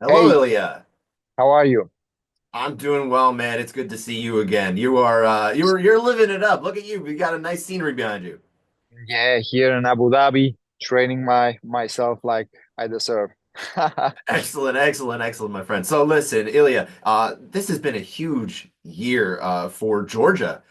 Hello, Hey, Ilia. how are you? I'm doing well, man. It's good to see you again. You're living it up. Look at you. We got a nice scenery behind you. Yeah, here in Abu Dhabi, training myself like I deserve. Excellent, excellent, excellent, my friend. So listen, Ilya, this has been a huge year for Georgia.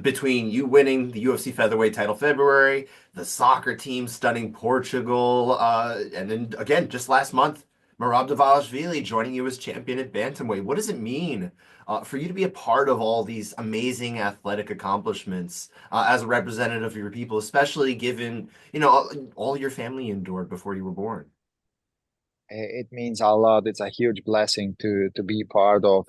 Between you winning the UFC Featherweight title February, the soccer team stunning Portugal, and then again just last month, Morav joining you as champion at bantamweight. What does it mean for you to be a part of all these amazing athletic accomplishments as a representative of your people, especially given all your family endured before you were born? It means a lot. It's a huge blessing to be part of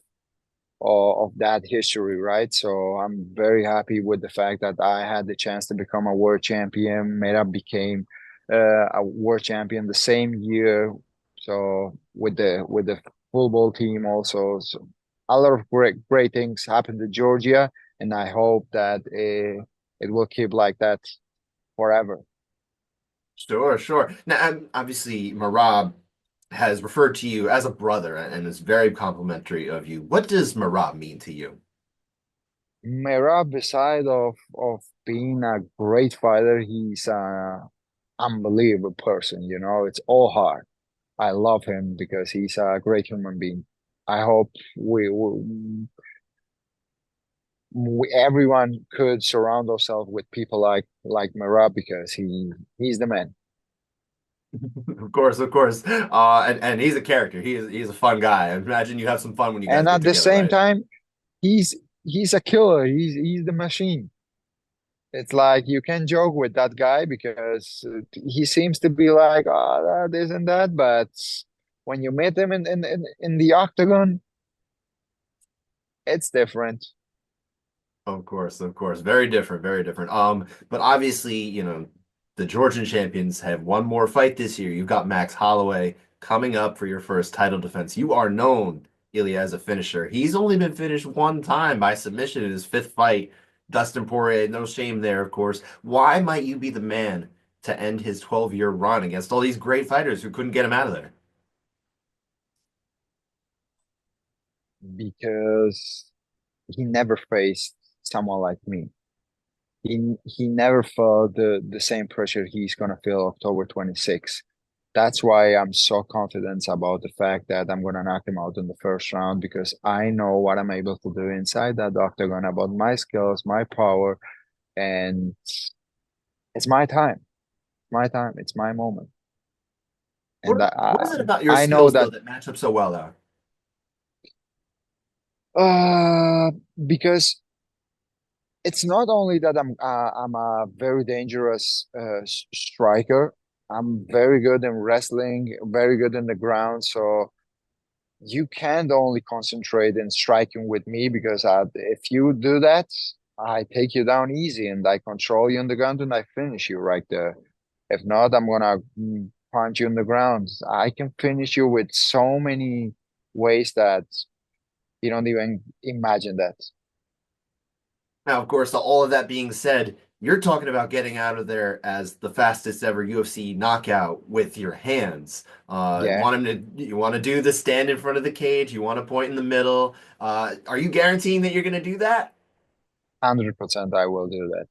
that history, right? So I'm very happy with the fact that I had the chance to become a world champion. Mera became a world champion the same year. So with the football team also, so a lot of great things happened to Georgia, and I hope that it will keep like that forever. Sure, sure. Now, obviously, Marab has referred to you as a brother and is very complimentary of you. What does Marab mean to you? Mera, beside of being a great fighter, he's a unbelievable person. It's all hard. I love him because he's a great human being. I hope everyone could surround ourselves with people like Merab because he's the man. Of course, of course. And he's a character. He's a fun guy. I imagine you have some fun when you guys And get at the together, same right? time, he's he's a killer. He's the machine. It's like you can joke with that guy because he seems to be like, oh, this and that, but when you meet him in the octagon, it's different. Of course, of course. Very different, very different. But obviously, the Georgian champions have one more fight this year. You've got Max Holloway coming up for your first title defense. You are known, Ilia, as a finisher. He's only been finished one time by submission in his fifth fight. Dustin Poirier, no shame there, of course. Why might you be the man to end his 12-year run against all these great fighters who couldn't get him out of there? Because he never faced someone like me. He never felt the same pressure he's gonna feel October 26th. That's why I'm so confident about the fact that I'm gonna knock him out in the first round because I know what I'm able to do inside that octagon about my skills, my power, and it's my time. My time. It's my moment. What, And what is it about your I know skills, though, that that match up so well, though? uh because it's not only that I'm a very dangerous striker. I'm very good in wrestling, very good in the ground. So you can't only concentrate in striking with me because if you do that, I take you down easy and I control you on the ground and I finish you right there. If not, I'm gonna punch you on the ground. I can finish you with so many ways that you don't even imagine that. Now, of course, all of that being said, you're talking about getting out of there as the fastest ever UFC knockout with your hands. Yeah. You want to do the stand in front of the cage. You want to point in the middle. Are you guaranteing that you're going to do that? 100% I will do that.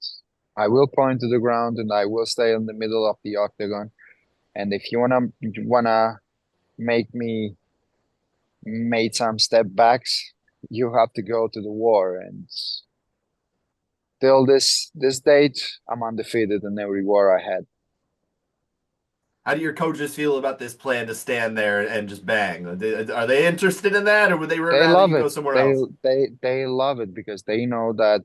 I will point to the ground and I will stay in the middle of the octagon. And if you wanna make me make some step backs, you have to go to the war. And till this date, I'm undefeated in every war I had. How do your coaches feel about this plan to stand there and just bang? Are they interested in that, or would they They rather love you go it. somewhere They else? they love it because they know that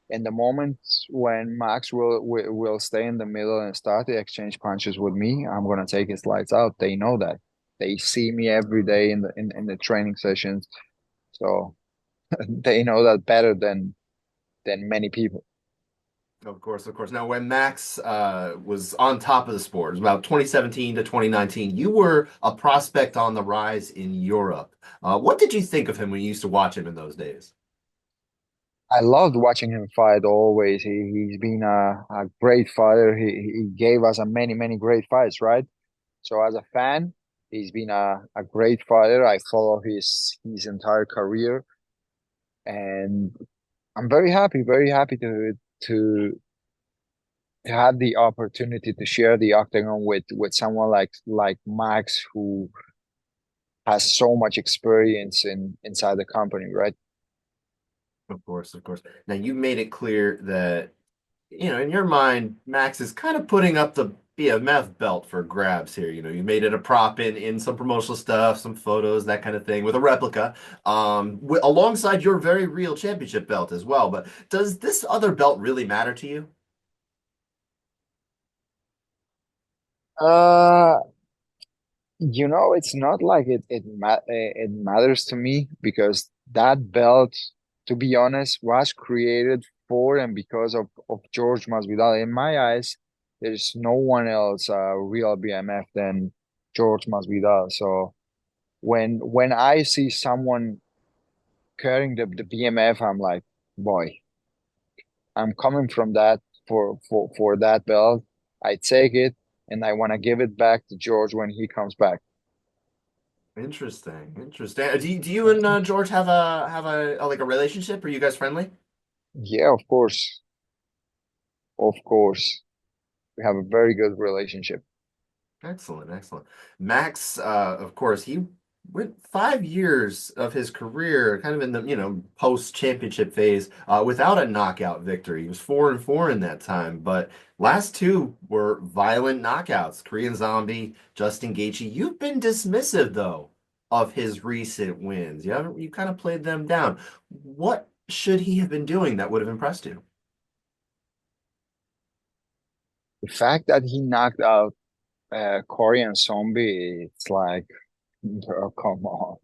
in the moment when Max will stay in the middle and start the exchange punches with me, I'm gonna take his lights out. They know that. They see me every day in the training sessions, so they know that better than many people. Of course, of course. Now, when Max was on top of the sport, it was about 2017 to 2019. You were a prospect on the rise in Europe. What did you think of him when you used to watch him in those days? I loved watching him fight always. He's been a great fighter. He gave us a many great fights, right? So as a fan. He's been a great fighter. I follow his entire career, and I'm very happy to to have the opportunity to share the octagon with someone like Max, who has so much experience inside the company, right? Of course, of course. Now you made it clear that, in your mind, Max is kind of putting up the BMF belt for grabs here. You made it a prop in some promotional stuff, some photos, that kind of thing, with a replica, alongside your very real championship belt as well. But does this other belt really matter to you? Uh, it's not like it matters to me because that belt, to be honest, was created for and because of George Masvidal. In my eyes, there's no one else real BMF than George Masvidal. So when I see someone carrying the BMF, I'm like, boy, I'm coming from that for that belt. I take it and I want to give it back to George when he comes back. Interesting, interesting. Do you and George have a like a relationship? Are you guys friendly? Yeah, of course. Of course. We have a very good relationship. Excellent, excellent. Max, of course, he went 5 years of his career kind of in the, post-championship phase, without a knockout victory. He was 4-4 in that time, but last two were violent knockouts. Korean Zombie, Justin Gaethje. You've been dismissive, though, of his recent wins. You kind of played them down. What should he have been doing that would have impressed you? The fact that he knocked out Korean Zombie, it's like, bro, come on.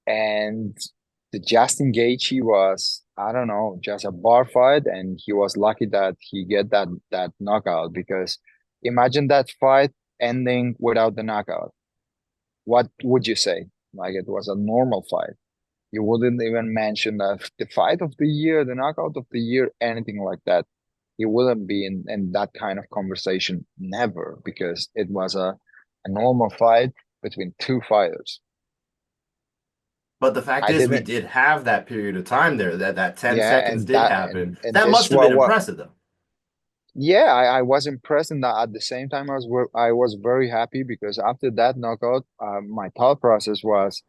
And the Justin Gaethje was, I don't know, just a bar fight, and he was lucky that he get that knockout because imagine that fight ending without the knockout. What would you say? Like it was a normal fight. You wouldn't even mention the fight of the year, the knockout of the year, anything like that. You wouldn't be in that kind of conversation, never, because it was a normal fight between two fighters. But the fact I is, we didn't, did have that period of time there. That 10 yeah, seconds and did that happen. and That this must have been what impressive, though. yeah, I was impressed, and at the same time, I was very happy because after that knockout, my thought process was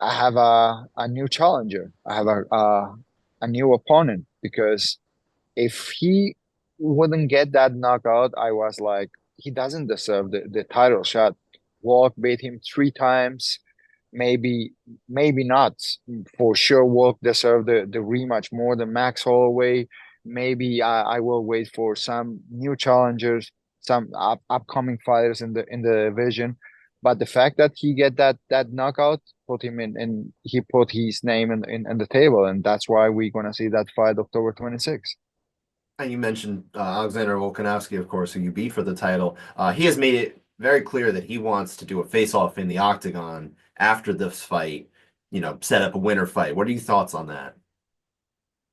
I have a new challenger. I have a new opponent because if he wouldn't get that knockout, I was like, he doesn't deserve the title shot. Walk beat him 3 times. Maybe, maybe not. For sure, Walk deserved the rematch more than Max Holloway. Maybe I will wait for some new challengers, some upcoming fighters in the division. But the fact that he get that knockout put him in he put his name in the table, and that's why we're gonna see that fight October 26th. And you mentioned Alexander Volkanovski, of course, who you beat for the title. He has made it very clear that he wants to do a face-off in the octagon after this fight, set up a winner fight. What are your thoughts on that?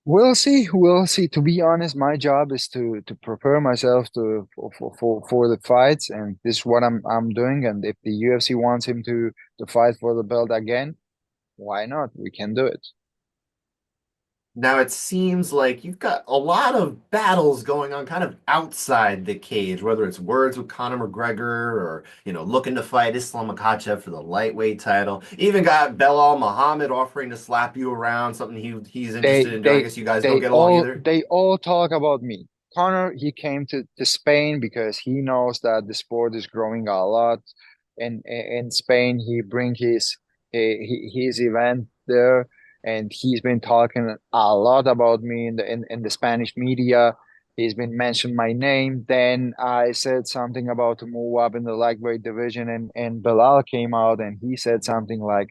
We'll see. We'll see. To be honest, my job is to prepare myself for the fights, and this is what I'm doing. And if the UFC wants him to fight for the belt again, why not? We can do it. Now it seems like you've got a lot of battles going on kind of outside the cage, whether it's words with Conor McGregor or, looking to fight Islam Makhachev for the lightweight title. Even got Belal Muhammad offering to slap you around, something he's They interested in doing. I they guess you guys don't get along either. they all talk about me. Connor, he came to Spain because he knows that the sport is growing a lot. In Spain, he bring his event there, and he's been talking a lot about me in the Spanish media. He's been mentioned my name. Then I said something about to move up in the lightweight division, and Bilal came out and he said something like,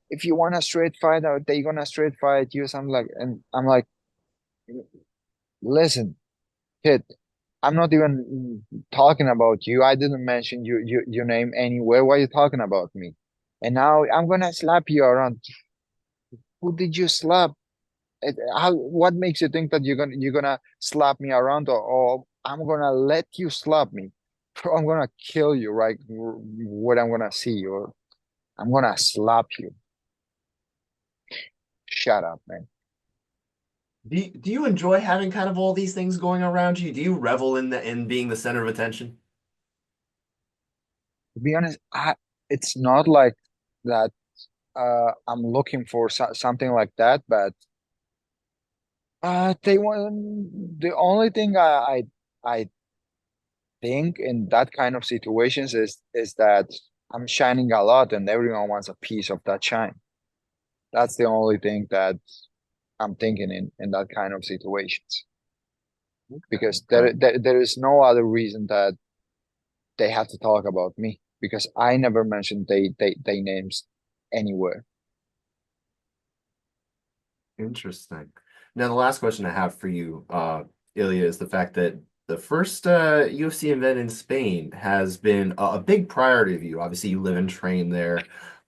if you want a straight fight, they gonna straight fight you, something like, and I'm like, listen, kid, I'm not even talking about you. I didn't mention your name anywhere. Why are you talking about me? And now I'm gonna slap you around. Who did you slap? What makes you think that you're gonna slap me around, or I'm gonna let you slap me? I'm gonna kill you, right? What I'm gonna see, or I'm gonna slap you. Shut up, man. Do you enjoy having kind of all these things going around you? Do you revel in the in being the center of attention? To be honest, it's not like that. I'm looking for something like that, but they want the only thing I think in that kind of situations is that I'm shining a lot, and everyone wants a piece of that shine. That's the only thing that I'm thinking in that kind of situations. Because Okay. there is no other reason that they have to talk about me because I never mentioned they names anywhere. Interesting. Now, the last question I have for you, Ilya, is the fact that the first UFC event in Spain has been a big priority of you. Obviously, you live and train there.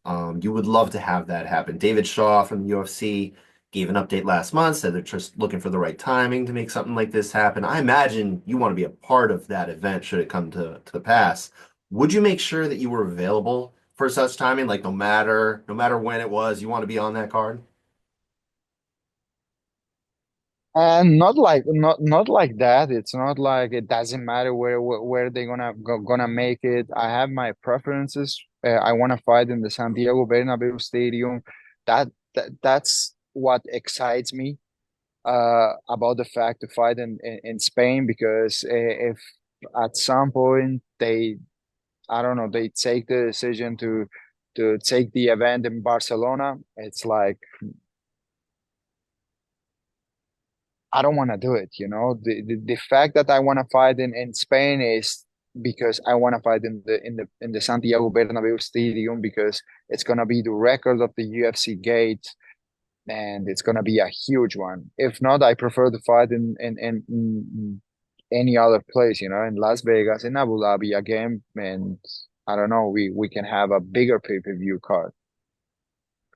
You would love to have that happen. David Shaw from the UFC gave an update last month, said they're just looking for the right timing to make something like this happen. I imagine you want to be a part of that event should it come to pass. Would you make sure that you were available for such timing? Like no matter when it was, you want to be on that card? And not like that. It's not like it doesn't matter where they're gonna make it. I have my preferences. I want to fight in the Santiago Bernabéu Stadium. That's what excites me about the fact to fight in Spain because if at some point I don't know, they take the decision to take the event in Barcelona, it's like I don't want to do it, you know. The fact that I want to fight in Spain is because I want to fight in the Santiago Bernabéu Stadium because it's gonna be the record of the UFC gate and it's gonna be a huge one. If not, I prefer to fight in any other place, you know, in Las Vegas, in Abu Dhabi again, and I don't know, we can have a bigger pay-per-view card.